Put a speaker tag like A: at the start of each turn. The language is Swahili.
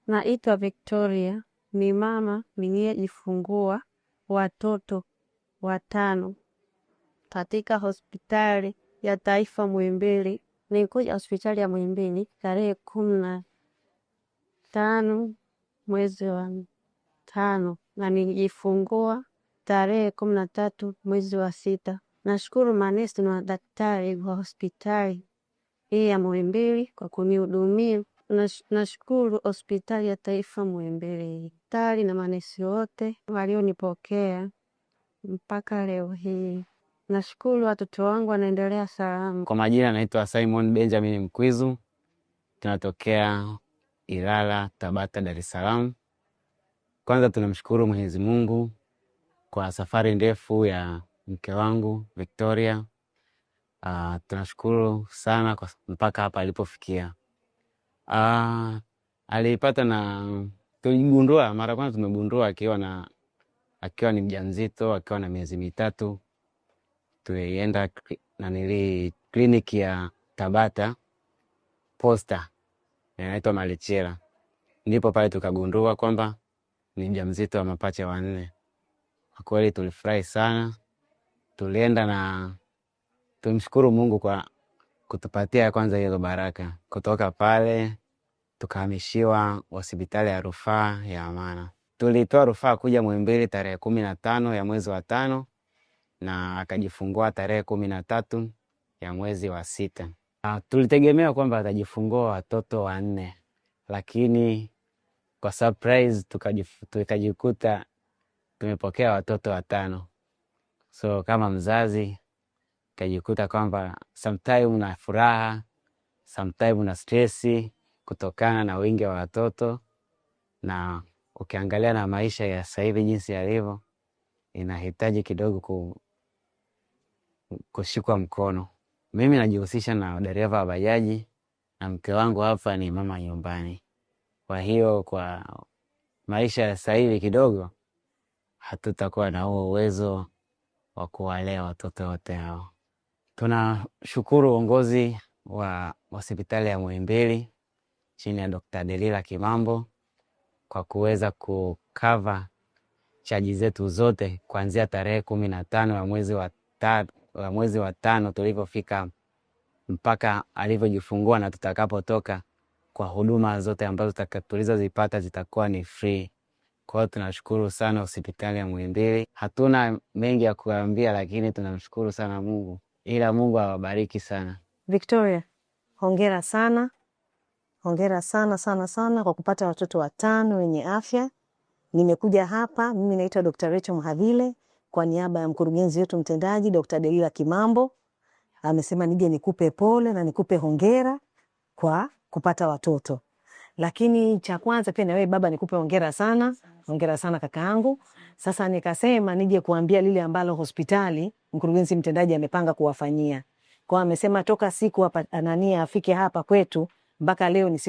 A: Naitwa Victoria, ni mama niliyejifungua watoto 5 katika hospitali ya taifa Muhimbili. Nilikuja hospitali ya Muhimbili tarehe 15 mwezi wa 5 na nilijifungua tarehe 13 mwezi wa 6. Nashukuru manesi na daktari wa hospitali hii ya Muhimbili kwa kunihudumia. Nashukuru hospitali ya taifa Muhimbili, daktari na manesi wote walionipokea mpaka leo hii. Nashukuru watoto wangu wanaendelea salama.
B: Kwa majina naitwa Simon Benjamin Mkwizu. Tunatokea Ilala, Tabata, Dar es Salaam. Kwanza tunamshukuru Mwenyezi Mungu kwa safari ndefu ya mke wangu Victoria. Tunashukuru sana kwa mpaka hapa alipofikia. Alipata na tuligundua mara kwanza tumegundua akiwa ni mjamzito akiwa na miezi 3. Tulienda kliniki ya Tabata Posta inaitwa Malechela. Ndipo pale tukagundua kwamba ni mjamzito wa mapacha 4. Kwa kweli tulifurahi sana. Tulienda na tumshukuru Mungu kwa kutupatia kwanza hizo baraka. Kutoka pale tukahamishiwa hospitali ya rufaa ya Amana. Tulitoa rufaa kuja Muhimbili tarehe 15 ya mwezi wa 5 na akajifungua tarehe 13 ya mwezi wa 6. Tulitegemea kwamba atajifungua watoto 4, lakini kwa surprise tukajikuta tumepokea watoto 5. So kama mzazi kajikuta kwamba sometime na furaha, sometime na stressi kutokana na wingi wa watoto, na ukiangalia na maisha ya sasa hivi jinsi yalivyo, inahitaji kidogo kushikwa mkono. Mimi najihusisha na dereva wa bajaji na mke wangu hapa ni mama nyumbani. Kwa hiyo kwa maisha ya sasa hivi kidogo hatutakuwa na huo uwezo wa kuwalea watoto wote hao. Tunashukuru uongozi wa hospitali ya Muhimbili chini ya Dr. Delila Kimambo kwa kuweza kukava chaji zetu zote kuanzia tarehe 15 ya mwezi wa 5 tulipofika mpaka alivyojifungua na tutakapotoka. Kwa huduma zote ambazo tulizozipata zitakuwa ni free. Kwa hiyo tunashukuru sana hospitali ya Muhimbili. Hatuna mengi ya kuambia, lakini tunamshukuru sana Mungu. Ila Mungu awabariki sana.
C: Victoria, hongera sana. Hongera sana sana sana kwa kupata watoto 5 wenye afya. Nimekuja hapa, mimi naitwa Dr. Rachel Mhavile kwa niaba ya mkurugenzi wetu mtendaji Dr. Delila Kimambo. Amesema nije nikupe pole na nikupe hongera kwa kupata watoto. Lakini cha kwanza pia na wewe baba nikupe hongera sana. Hongera sana kakaangu. Sasa nikasema nije kuambia lile ambalo hospitali mkurugenzi mtendaji amepanga kuwafanyia. Kwa amesema toka siku hapa afike hapa kwetu mpaka leo ni siku